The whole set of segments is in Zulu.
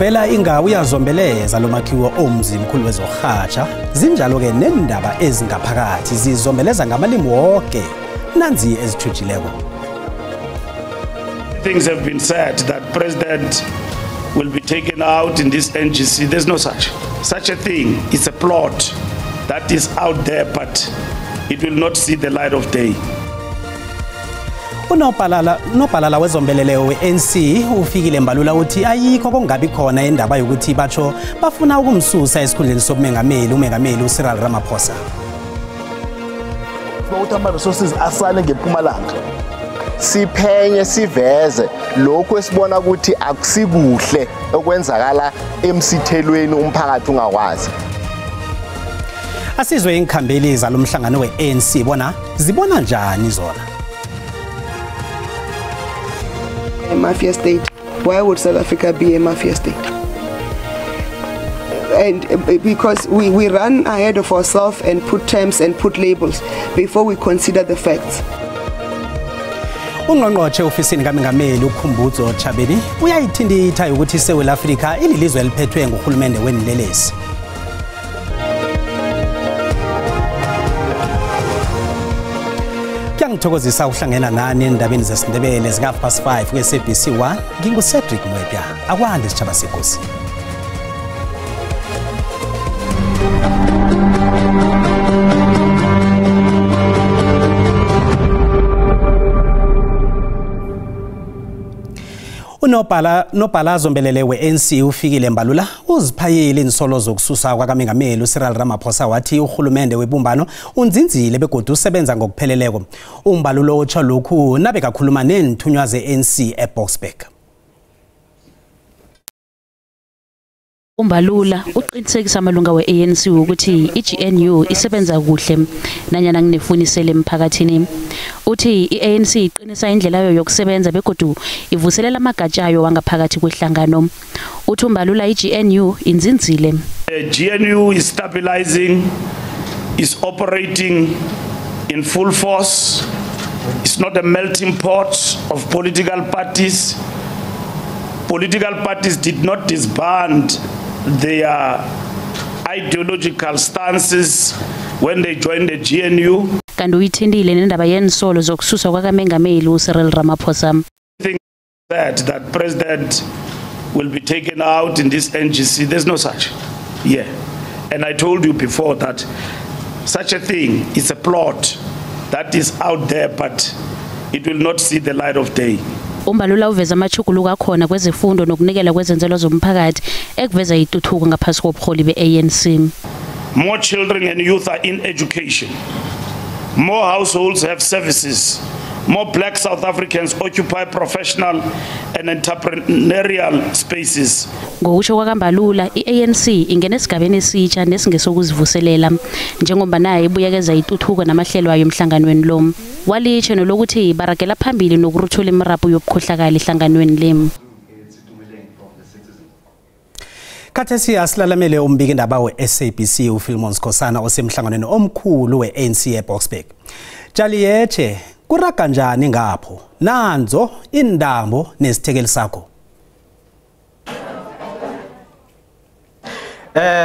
Vela inga uyazombeleza lo makhiwo omzimkhulu wezohatsha zinjalo ke nendaba ezingaphakathi zizombeleza ngamalimi wonke nanzi ezithujileko. Things have been said that president will be taken out in this NGC. There's no such a thing. It's a plot that is out there, but it will not see the light of day. Unobhalala wezombeleleo we-ANC ufikile Mbalula uthi ayikho kongabi khona indaba yokuthi batsho bafuna ukumsusa esikhundleni sobumengameli umengameli uCyril Ramaphosa. Ukuthi ama-resources asale ngeMpumalanga siphenye siveze lokho esibona ukuthi akusikuhle okwenzakala emsithelweni umphakathi ungakwazi. Asizwe inkhambeli zalomhlangano we-ANC bona zibona njani zona. A mafia state. Why would South Africa be a mafia state? And because we run ahead of ourselves and put terms and put labels before we consider the facts. Ungqongqothe ofisini kaMengameli uKhumbudzo Chabeni uyayithinditha ukuthi iSouth Africa ililizwe eliphethwe nguhulumende wenilelesi. Ngithokozisa ukuhlangana nani endabeni zesindebele zika 5 kweSABC1 nginguCedric Mwepya akwande sitshaba sekosi. Unobhala zombelele we-ANC ufikile Mbalula uziphayile insolo zokususa kwakaMengameli uCyril Ramaphosa wathi uhulumende webumbano unzinzile begodu usebenza ngokupheleleko. Umbalulo utsho lokhu nabe kakhuluma nenithunywa ze-ANC eBoksburg. Umbalula uqinisekisa amalunga we-ANC ukuthi iGNU isebenza kuhle nanyana nginefunisele emphakathini. Uthi iANC iqinisa indlela yayo yokusebenza begodu ivuselela amagatshayo wangaphakathi kwehlangano. Uthi umbalula iGNU inzinzile. GNU is stabilizing, is operating in full force. It's not a melting pot of political parties. Political parties did not disband their ideological stances when they joined the GNU. Kanti uyithindile nendaba yensolo zokususwa kwakaMengameli uCyril Ramaphosa. Things said that president will be taken out in this NGC. There's no such. Yeah. And I told you before that such a thing is a plot that is out there, but it will not see the light of day. Umbalula uveza amachukuluko akhona kwezifundo nokunikela kwezenzelo zomphakathi ekuveza ituthuko ngaphasi kobuholi beANC. More children and youth are in education. More households have services. More black South Africans occupy professional and entrepreneurial spaces. Ngokusho kwaMbalula, iANC ingena esigabeni esitsha nesingesokuzivuselela njengoba naye ibuyekeza ituthuko namahlelo ayo emhlanganweni lo. Walisho nolokuthi barakela phambili nokuruthula imirapho yobukhohlakala ehlanganweni lem. Khathesi asilalamele umbiki indaba we-SABC uPhilmon Skhosana osemhlanganweni omkhulu we-ANC eBoksburg. Jaliyeche kuraga njani ngapho nanzo indambo nesithekeli sakho.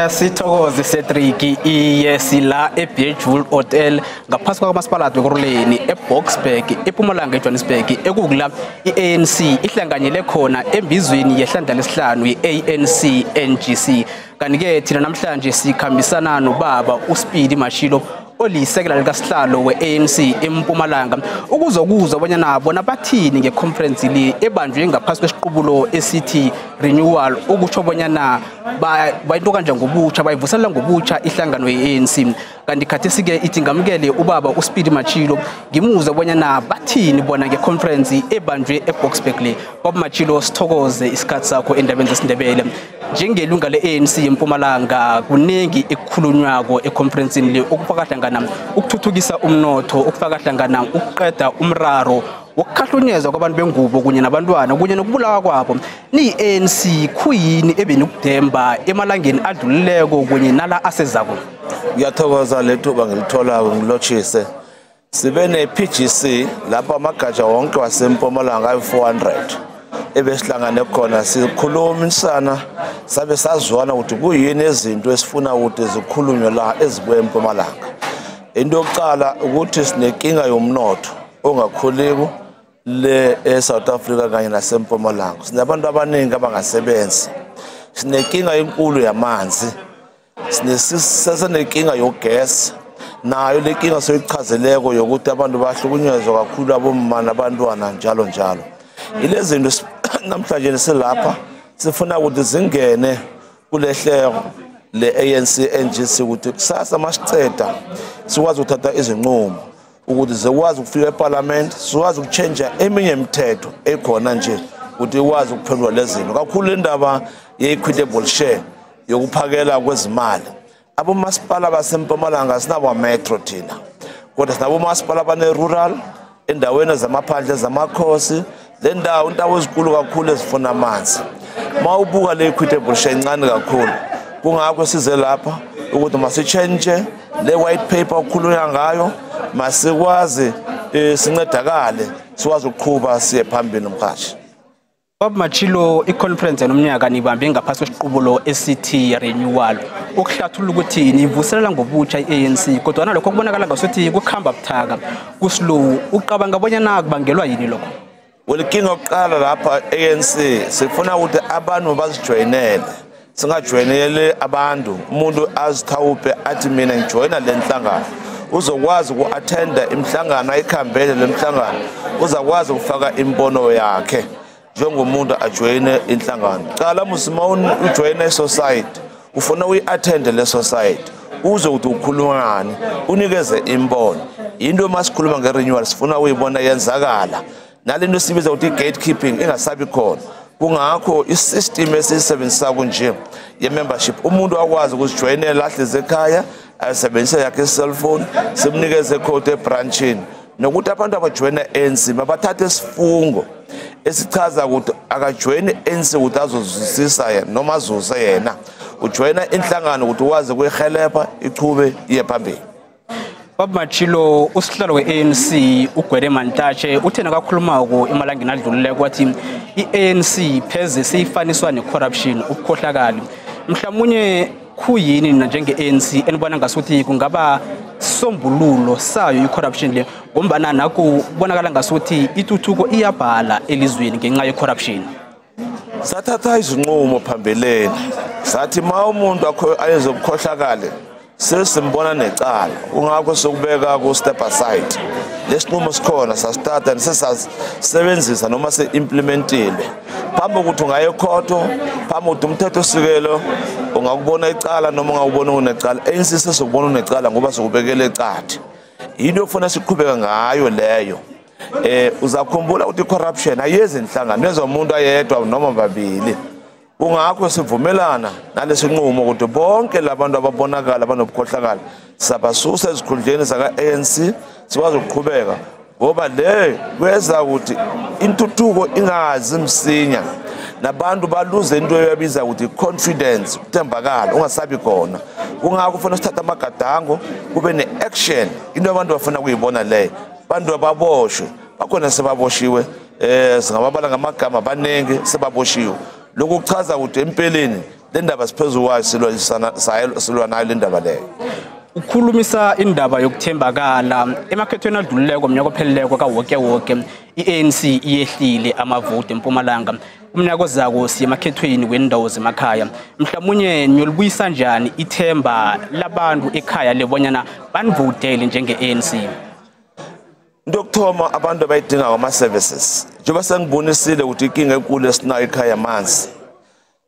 Sithokoze Cedric iyesila eBeachwood Hotel ngaphasi kwamasipalati wekuruleni eBoksburg ePumalanga eJohannesburg ekukula iANC ihlanganyele khona embizweni yehlandla lesihlanu iANC NGC. Kanike thina namhlanje sikhambisana nobaba uSpeedy Mashilo olisekela likasihlalo we-ANC eMpumalanga ukuzokuzwa abanyana bona bathini ngeconference le ebanjwe ngaphasi kwesiqubulo esithi renewal ukutsho abanyana bayinto kanje ngobutsha bayivuselela ngobutsha ihlangano ye-ANC. Kanti khathesi ke ithi ngamukele ubaba uSpeedy Mashilo ngimuza abanyana bathini bona ngeconference ebanjwe eBoksburg le. Baba Mashilo sithokoze isikhathi sakho endabeni zesindebele. Njengelunga le-ANC eMpumalanga kuningi ekukhulunywako econference le okufaka hlangana ukuthuthukisa umnotho ukufaka hlangana ukuqeda umraro wokukhahlunyezwa kwabantu bengubo kunye nabantwana kunye nokubulawa kwabo. Ni-ANC khuyini ebenukudemba emalangeni adlulileko kunye nala asezako? Ngiyathokoza lethuba ngilithola ngilotshise. Sibe ne-PGC lapha amagatsha wonke waseMpumalanga ayi-400 ebesihlangane khona sikhulumisana sabe sazwana ukuthi kuyini izinto esifuna ukuthi zikhulunywe la ezibuye eMpumalanga. Into yokuqala ukuthi sinenkinga yomnotho ongakhuliko le eSouth Africa kanye naseMpumalanga. Sinabantu abaningi abangasebenzi. Sinenkinga enkulu yamanzi. Sinesenkinga yogas. Nayo le nkinga soyichazeleko yokuthi abantu bahlukunyezwa kakhulu abomama nabantwana njalo njalo. Ilezi zinto namhlanje silapha sifuna ukuthi zingene kulehlelo le-ANC NGC ukuthi kusasa masiceda sikwazi ukuthatha izinqumo ukuthi zikwazi ukufika eParliament, sikwazi ukuchange eminye imithetho ekhona nje ukuthi ikwazi ukuphendula lezi zinto. Kakhulu indaba ye-equitable share yokuphakela kwezimali. Abomasipala baseMpumalanga sinabo metro thina. Kodwa sinabo masipala bane-rural endaweni zamaphandle zamakhosi. Le ndawo indawo ezikulu kakhulu ezifuna amanzi. Mawubuka le equitable share incane kakhulu. Kungakho size lapha ukuthi masichange le white paper okhulunywa ngayo, masikwazi sincedakale, sikwazi ukuqhubha siye phambili mkhashi. Baba Machilo, i-conference nomnyaka nibambe ngaphasi kwesiqubulo esithi renewal. Ukuhlathulula ukuthi nivuselela ngobutsha i-ANC kodwa nalokho kubonakala ngasuthi kukhamba buthaka kuslow. Uqabanga bonyana kubangelwa yini lokho? Inkinga yokuqala lapha ANC sifuna ukuthi abantu bazijoyinele. Singajoyinele abantu, umuntu azithawupe athi mina ngijoyina le nhlangano. Uzokwazi uku-attenda imihlangano ayikhambele le mihlangano. Uzakwazi ukufaka imbono yakhe njengomuntu ajoyine inhlangano. Qala musima ujoyina i-society, ufuna uyi-attende le society. Uze ukuthi ukhuluma ngani, unikeze imbono. Into masikhuluma nge-renewal sifuna uyibona yenzakala. Nalento sibiza ukuthi gatekeeping ingasabi khona. Kungakho i-system esiyisebenzisa kunje ye-membership. Umuntu akwazi ukuzijoyinela ahleze ekhaya, ayisebenzise yakhe i-cellphone, simnikeze code ebranchini. Nokuthi abantu abajoyina ANC babathathe isifungo esichaza ukuthi akajoyine ANC ukuthi azozwisisa yena noma azuze yena. Ujoyina inhlangano ukuthi uwazi kuyihelebha ichube iye phambili. Baba Machilo, usihlalo we-ANC uGwede Mantashe uthena kakhulumako emalangeni adlulileko wathi i-ANC pheze siyifaniswa ne-corruption, ukukhohlakala. Mhlawumnye khuyini njenge-ANC enibona ngasuthi kungaba sombululo sayo i-corruption le ngombana nakho kubonakala ngasuthi ituthuko iyabhala elizweni ngenxa ye-corruption? Sathatha izinqumo phambeleni. Sathi ma umuntu ayezokukhohlakala sesimbona necala. Kungakho sokubeka ku step aside. Lesinqumo sikhona sasithatha nesasebenzisa noma se-implementile. Phambi ukuthi ungaye ekhotho, phambi ukuthi umthetho sikelo ungakubona icala noma ungakubona unecala. ANC sesokubona unecala ngoba sokubekele ecathi. Into ofuna siqhubeka ngayo leyo. Uzakhumbula ukuthi corruption ayezi inhlangano ezomuntu ayedwa noma babili. Kungakho sivumelana nalesinqumo ukuthi bonke labantu ababonakala abanobukhohlakala sabasusa ezikhundleni zaka-ANC sikwazi ukuqhubeka ngoba le kweza ukuthi intuthuko ingazi msinya nabantu baluze into eyabiza ukuthi confidence, ukuthembakala ungasabi khona. Kungakho kufanele sithathe amagadango kube ne-action. Into abantu bafuna ukuyibona le bantu ababoshwe bakhona sebaboshiwe, singababala ngamagama abaningi sebaboshiwe. Lokho kuchaza ukuthi empeleni le ndaba siphezulu kwayo silwa nayo le ndaba leyo. Ukhulumisa indaba yokuthembakala emakhethweni adlulileko umnyaka opheleleko kawoke i-ANC iyehlile amavoti eMpumalanga. Umnyaka ozako siya emakhethweni wendawo zemakhaya. Mhlawumnye niyolibuyisa njani ithemba labantu ekhaya lebonyana banivotele njenge-ANC? Into yokuthoma abantu abayidinga ngama-services. Njengoba sengibonisile ukuthi inkinga enkulu esinayo ekhaya amanzi.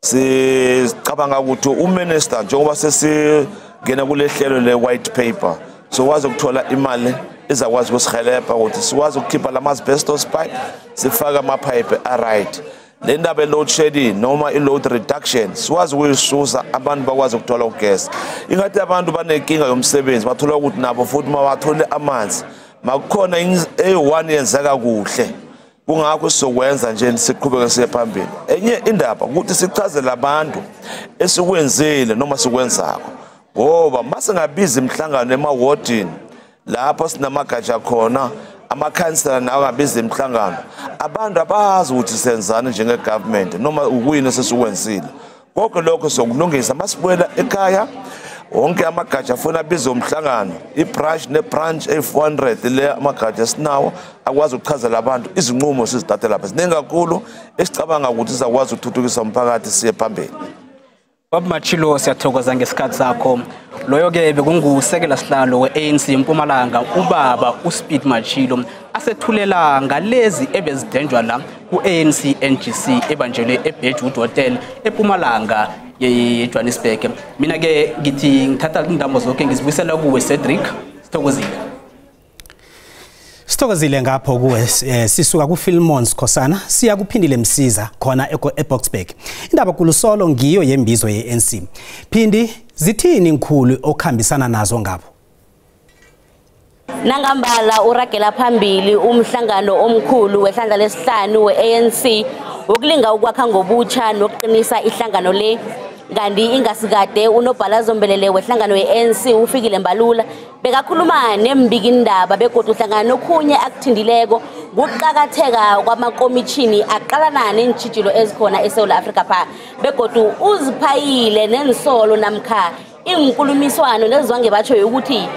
Sicabanga ukuthi uminister njengoba sesingena kulehlelo le-white paper sokwazi ukuthola imali ezakwazi ukusihelebha ukuthi sikwazi ukukhipha lama-asbestos pipe sifake amapipe a-right. Le ndaba e-load shedding noma i-load reduction sikwazi ukuyisusa abantu bakwazi ukuthola ugesi. Ingathi abantu banenkinga yomsebenzi bathola ukuthi nabo futhi mabathole amanzi makukhona eyi-1 yenzeka kuhle. Kungakho sizokwenza nje siqhubeke siye phambili. Enye indaba ukuthi sichazele abantu esikwenzile noma sikwenzako. Ngoba masingabiza imihlangano emawardini lapho sinamagatsha khona amakhansela nawo ngabiza imhlangano abantu abazi ukuthi senzani njengegovernment noma ukuyini sesikwenzile konke lokho sokulungisa masibuyela ekhaya wonke amagatsha afuna biza umhlangano ibranch nebranch e400 le amagatsha sinawo akwazi ukuchazela abantu izinqumo sizithathe lapha siningi kakhulu esicabanga ukuthi sizakwazi ukuthuthukisa umphakathi siye phambili. Baba Machilo siyathokoza ngesikhathi sakho. Loyo ke bekungusekela sihlalo weANC eMpumalanga ubaba uSpeed Machilo asethulela ngalezi ebezidenjwa la kuANC NGC ebanjelwe eBedwood Hotel eMpumalanga yeJohannesburg. Mina ke ngithi ngithatha indambo zonke ngizibuyisela kuwe Cedric sithokozile. Sithokozile ngapho kuwe sisuka kuPhilmon Sikhosana siya kuphindile Msiza khona eBoksburg. Indaba kulusolo ngiyo yembizo yeANC. Phindi zithini ngikhulu okhambisana nazo ngapho? Nangambala uragela phambili umhlangano omkhulu wehlandla lesihlanu weANC ukulinga ukwakha ngobutsha nokuqinisa ihlangano le. Kanti ingasikade unobhalazo mbelele wehlangano weANC ufikile Mbalula bekakhuluma nembikindaba begodu uhlangana nokhunye akuthindileko ukuqhakatheka kwamakomitjhini aqalana neentjhijilo ezikhona eSouth Africa pha begodu uziphayile nensolo namkha inkulumiswano nezizwange batsho ukuthi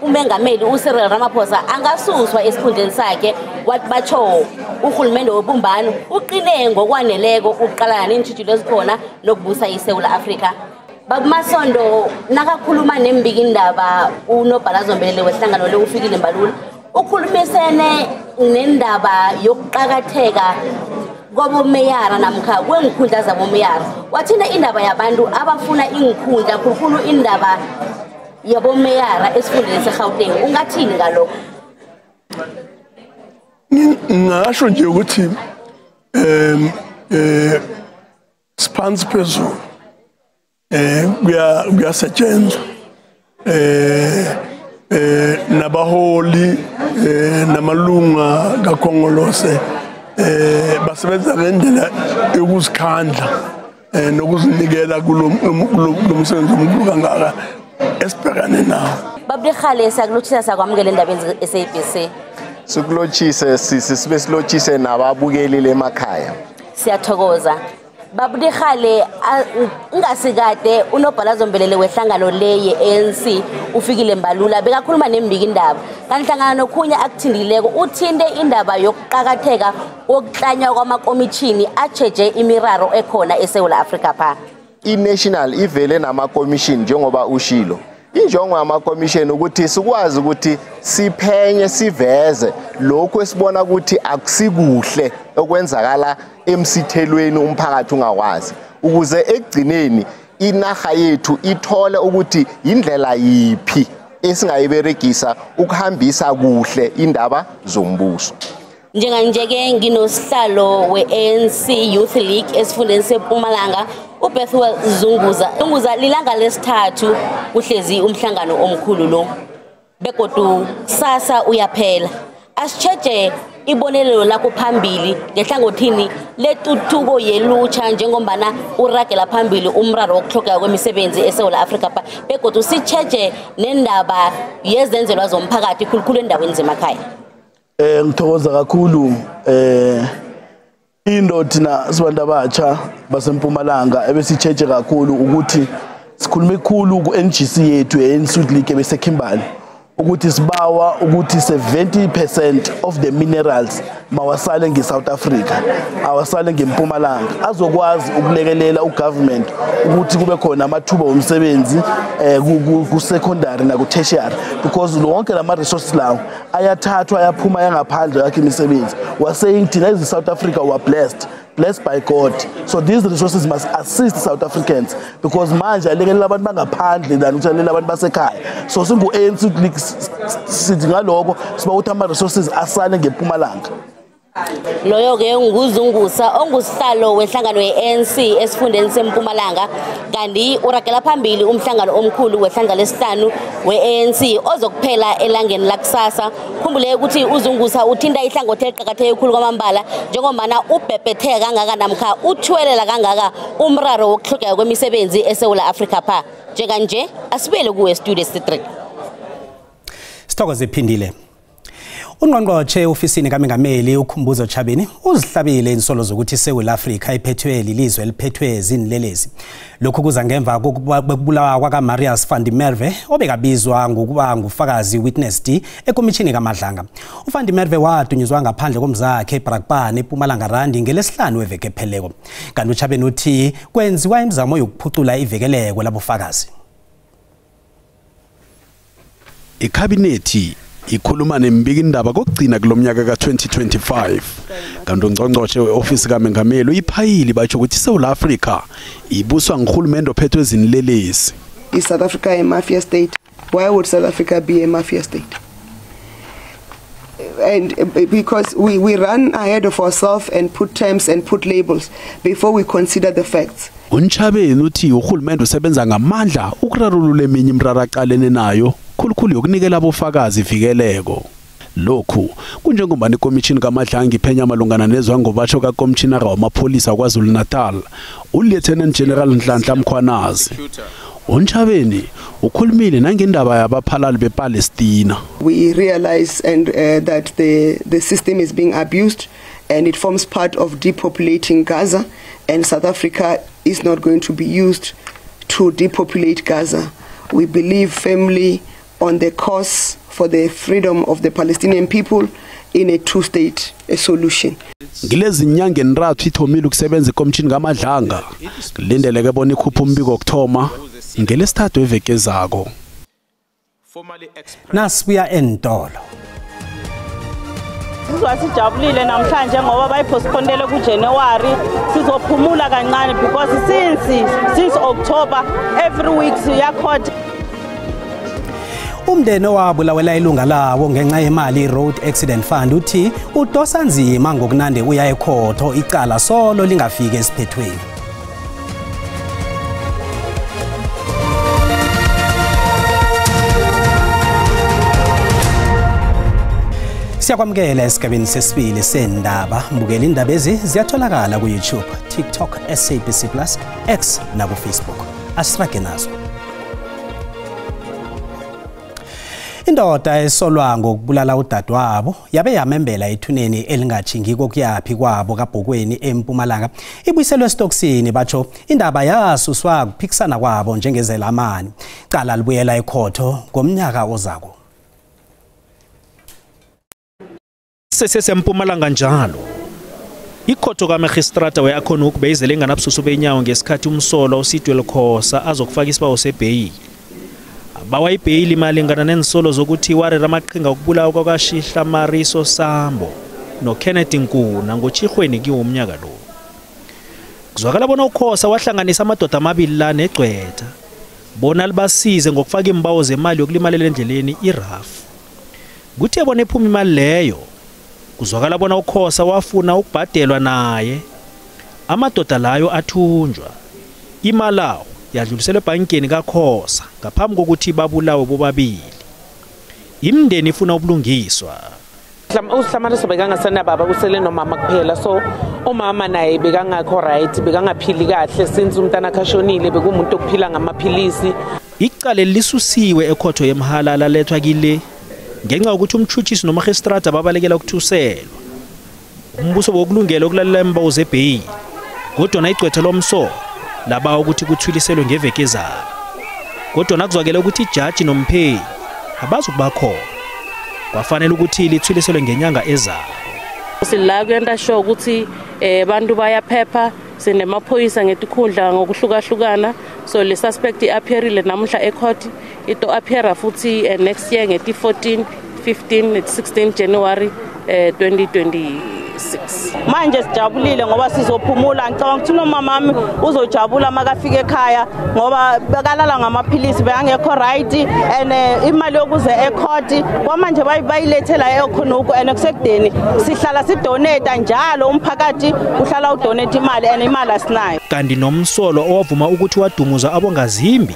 umengameli uCyril Ramaphosa angasuswa esikhundleni sakhe wathi batsho uhulumende webumbano uqine ngokwaneleko ukuqalana neentjhijilo ezikhona nokubusa iSouth Africa. Baba Masondo nakakhuluma nembikindaba unobhalazo mbelele wehlangano le ufikile Mbalula ukhulumisene nendaba yokuqhakatheka kwabomeyara namkha kwengikhundla zabomeyara wathina indaba yabantu abafuna ingikhundla khulukhulu indaba yabomeyara esifundeni seGauteng ungathini ngalokho? Ngasho nje ukuthi siphansi phezulu kuyasetshenzwa nabaholi namalunga kaKhongolose basebenza ngendlela yokuzikhandla nokuzinikela kulo msebenzi omkhulu kangaka esibhekane nawo. Babulihale siyakulotshisa sakwamukela endabeni eSABC. Sikulotshise sibe silotshise nababukeli lemakhaya. Siyathokoza. Babulihale ingasikade unobhalazo mbelele wehlangano le yeANC ufikile Mbalula bekakhuluma nembikindaba kanti hlangana nokhunye akuthindileko uthinde indaba yokuqhakatheka kokuhlanywa kwamakomitjhini atsheje imiraro ekhona eSouth Africa pha. I-national ivele nama-commission njengoba ushilo. Injongo yama-commission ukuthi sikwazi ukuthi siphenye siveze lokho esibona ukuthi akusikuhle okwenzakala emsithelweni umphakathi ungakwazi ukuze ekugcineni inaga yethu ithole ukuthi indlela yiphi esingayiberegisa ukuhambisa kuhle indaba zombuso. Njenganje ke nginosihlalo weANC Youth League esifundeni seMpumalanga uBethwel Zunguza. Zunguza lilanga lesithathu uhlezi umhlangano omkhulu lo begodu sasa uyaphela. Asitsheje ibonelelo lakho phambili ngehlangothini letuthuko yelutsha njengombana uragela phambili umraro wokuhlogeka kwemisebenzi eSouth Africa begodu sitsheje nendaba yezenzelwa zomphakathi khulukhulu endaweni zemakhaya. Ngithokoza kakhulu into thina sibantu abatsha baseMpumalanga ebesitsheje kakhulu ukuthi sikhulume kakhulu ku-NGC yethu yeANC League ebeseKhimbali ukuthi sibawa ukuthi 70% of the minerals mawasale ngeSouth Africa awasale ngeMpumalanga azokwazi ukulekelela ugovernment ukuthi kube khona amathuba omsebenzi ku-secondary naku-tertiary because lonke lama resources lawo ayathathwa ayaphuma yangaphandle yakhe imisebenzi was saying thina as South Africa were blessed by God. So these resources must assist South Africans because manje alekelela abantu bangaphandle than ukulekelela abantu basekhaya. So singu-ANC sithi ngaloko siba ukuthi ama resources asale ngeMpumalanga. Loyo ke nguzungusa ongusihlalo wehlangano yeANC esifundeni seMpumalanga kanti uragela phambili umhlangano omkhulu wehlandla lesihlanu weANC ozokuphela elangeni lakusasa. Khumbule ukuthi uzungusa uthinta ihlangothi eqhakatheke ekhulu kwamambala njengombana ubhebhetheka kangaka namkha uthwelela kangaka umraro wokuhlogeka kwemisebenzi eSouth Africa pha. Njenganje asibele kuwe studio Cedric. Sithokoze Phindile. Ungqongqotjhe ofisini kaMengameli uKhumbuzo Chabini uzihlabile insolo zokuthi iSouth Africa iphethwe lilizwe liphethwe zinlelezi. Lokhu kuza ngemva kokubulawa kwakaMarius van der Merwe obekabizwa ngokuba ngufakazi witness D ekomishini kaMadlanga. uVan der Merwe wadunyuzwa ngaphandle komzakhe eBrakpan eMpumalanga Randi ngelesihlanu weveke epheleko. Kanti uChabini uthi kwenziwa imizamo yokuphucula ivikeleko labofakazi. Ikhabinethi ikhuluma nembikindaba kokugcina kulomnyaka ka2025 kanti ungqongqotjhe weofisi kaMengameli uyiphayili batsho ukuthi iSouth Africa ibuswa nguhulumende ophethwe ezinlelesi. Is South Africa a mafia state? Why would South Africa be a mafia state? And because we run ahead of ourselves and put terms and put labels before we consider the facts. uNchabeni uthi uhulumende usebenza ngamandla ukurarulula eminye imraro aqalene nayo khulukhulu yokunikela abofakazi ivikeleko. Lokhu kunjengoba ikomishini kaMadlanga iphenya malungana nezwango batsho kaKomishinara wamapholisa kwaZulu-Natal uLieutenant General Nhlanhla Mkhwanazi. uNchabeni ukhulumile nangendaba yabaphalali bePalestina. We realize that the system is being abused and it forms part of depopulating Gaza, and South Africa is not going to be used to depopulate Gaza. We believe firmly on the cause for the freedom of the Palestinian people in a two-state solution. Ngilezi inyanga enrathu ithomile ukusebenza ikomishini kaMadlanga. Kulindeleke bona ikhupha umbiko wokuthoma ngelesithathu eveke ezako. Nasibuya entolo. Sizwasijabulile namhlanje ngoba bayipostponele kuJanuary sizophumula kancane because since October every week siya court. Umndeni wabulawela ilunga lawo ngenxa yemali Road Accident Fund uthi udosa nzima ngokunande uya ekhotho icala solo lingafika esiphethweni. Siyakwamukela esigabeni sesibili sendaba. Mbukela indaba ezi ziyatholakala ku YouTube, TikTok, SABC+, X na ku Facebook. Asirage nazo. Indoda esolwa ngokubulala udadewabo yabe yamembela ethuneni elingajingi kokuyaphi kwabo kaBhokweni eMpumalanga ibuyiselwe estoksini batsho indaba yasuswa kuphikisana kwabo njengezelamani. Cala libuyela ekhotho ngomnyaka ozako. Sesempumalanga njalo ikhotho kaMagistrata weakhona ukubeyizele nganabususu benyawo ngesikhathi umsolo uSidwe Lekhosa azokufaka isibawo sebheyili. Abawa ibheyili malingana nensolo zokuthi warera amaqhinga okubulawa kwakashihla Mariso Sambo noKenneth Nkuna ngochihweni kiwomnyaka lo. Kuzwakala bona uKhosa wahlanganisa amadoda amabili la negcwetha bona libasize ngokufaka imbawo zemali yokulimalela endleleni iRAF. Kuthi yabona ephuma imali leyo kuzwakala bona uKhosa wafuna ukubhadelwa naye amadoda layo athunjwa imalawo yadluliselwe ebankeni kaKhosa ngaphambi kokuthi babulawe bobabili. Imndeni ifuna ubulungiswa. uSamariso bekangasana baba kusele nomama kuphela, so umama naye bekangakho right, bekangaphili kahle since umntana khashonile bekumuntu okuphila ngamaphilisi. Icala lisusiwe ekhotho yemhalala lethwa kile ngenxa ukuthi umthuthisi noMagistrata babalekela ukuthuselwa. Umbuso wokulungela ukulalela imbawo zebheyili kodwa nayigcwetha lomso laba ukuthi kuthwiliselwe ngeveke ezayo. Kodwa nakuzwakela ukuthi ijaji nompheyi abazukuba khona. Kwafanele ukuthi lithwiliselwe ngenyanga ezayo. Sila kuyenta sure ukuthi abantu bayaphepha sinemaphoyisa ngetikhundla ngokuhlukahlukana, so le suspect appearile namuhla ecourt ito appeara futhi next year ngeti 14 15 16 January 2026. Manje sijabulile ngoba sizophumula. Ngicabanga ukuthi nomamami uzojabula makafika ekhaya ngoba bekalala ngamaphilisi bengekho right and imali yokuze ecourt kwamanje bayilethela ekhona uku and kusekudeni sihlala sidonate njalo umphakathi uhlala udonate imali and imali asinayo. Kanti nomsolo owavuma ukuthi wadumuza abongazimbi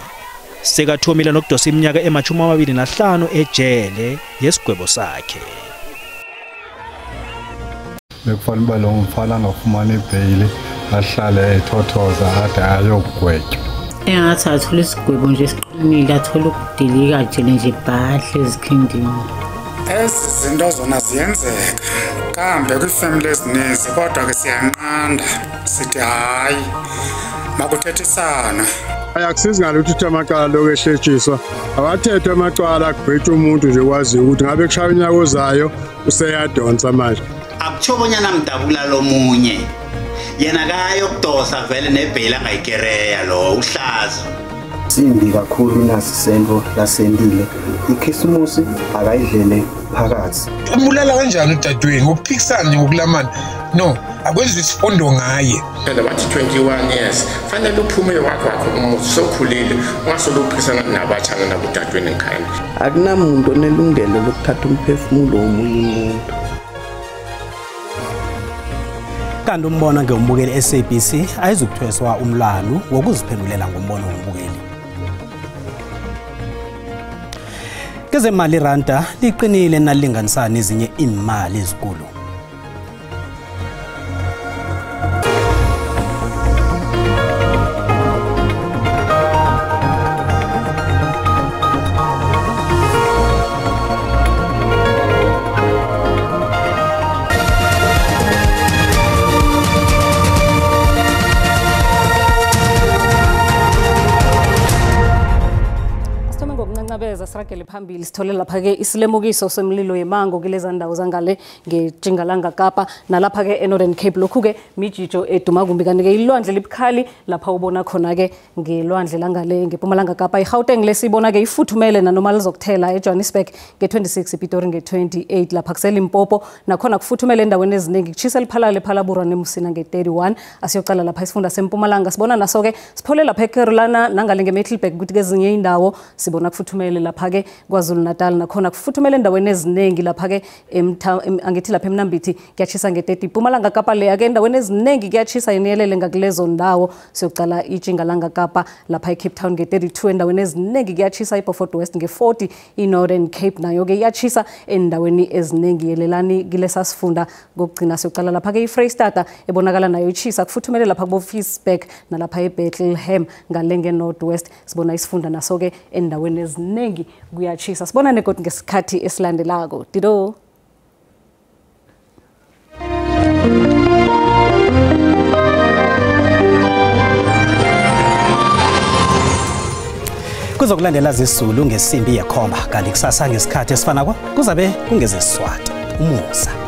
sekathomila nokudosa iminyaka ema-25 ejele yesigwebo sakhe. Bekufanele uba lo mfana angafumana ibheyili ahlale ethothoza ade ayokugwetywa. Engathi athole isigwebo nje esiqinile, athole ukudilika jele nje bhahle ezikhindini. Ezizinto zona ziyenzeka kambe kwi-family ezininzi kodwa ke siyanqanda sithi hayi makuthethisana. Ayakusizi ngalutho ukuthi amacala lokhu ehletshiswa awathethe amacala agqithe umuntu nje kwaziyo ukuthi ngabe kushaya unyaka ozayo useyadonsa manje. Akutsho bonyana mdabula lomunye yena kayokudosa vele nebheli angayikereya lo uhlaza. Simbi kakhulu nasi sento lasendile ikhisimusi akayidlele phakathi. Umbulala kanjani udadweni ngokuphikisana ngokulamana? No, akwenzi isifundo ngaye. Phela bathi 21 years fanele uphume wakho umuzi sokhulile ungasolo uphikisana nabathana nabudadweni ekhaya. Akunamuntu onelungelo lokuthatha umphefumulo womunye umuntu. Kanti umbono ngeumbukeli SABC ayizukuthweswa umlalo wokuziphendulela ngombono wombukeli. Kezemali randa liqinile nalinganisana nezinye imali ezikulu. Siragele phambili sithole lapha ke isilemukiso semlilo yemango kulezi ndawo zangale ngeJingalanga Kapa nalapha ke eNorthern Cape. Lokhu ke mijijo eduma kumbi kanti ke ilwandle libukhali lapha ubona khona ke ngelwandle langale ngePumalanga Kapa. iGauteng lesibona ke ifuthumele nanoma lizokuthela eJohannesburg nge26 ePitori nge28 lapha kuseLimpopo nakhona kufuthumele endaweni eziningi kuchisa liphalale Phalaburwa neMusina nge31. Asiyocala lapha isifunda seMpumalanga sibona naso ke siphole lapha eCarolina nangale ngeMiddelburg ukuthi kezinye indawo sibona kufuthumele lapha ke KwaZulu Natal nakhona kufuthumele endaweni eziningi lapha ke angithi lapha eMnambithi kuyachisa nge30. iPumalanga Kapa le ake endaweni eziningi kuyachisa iniyelele ngakulezo ndawo. Siyocala iJingalanga Kapa lapha eCape Town nge32 endaweni eziningi kuyachisa. iBeaufort West nge40. iNorthern Cape nayo ke iyachisa endaweni eziningi yelelani kilesa sifunda kokugcina. Siyocala lapha ke iFreystata ebonakala nayo ichisa kufuthumele lapha kuBofisburg nalapha eBethlehem ngalenge North West sibona isifunda naso ke endaweni eziningi kuyachisa. Sibona nekodwa ngesikhathi esilandelako. Dido kuzokulandela zisulu ngesimbi yekhomba kanti kusasa ngesikhathi esifana kuzabe kungeze Siswati umusa.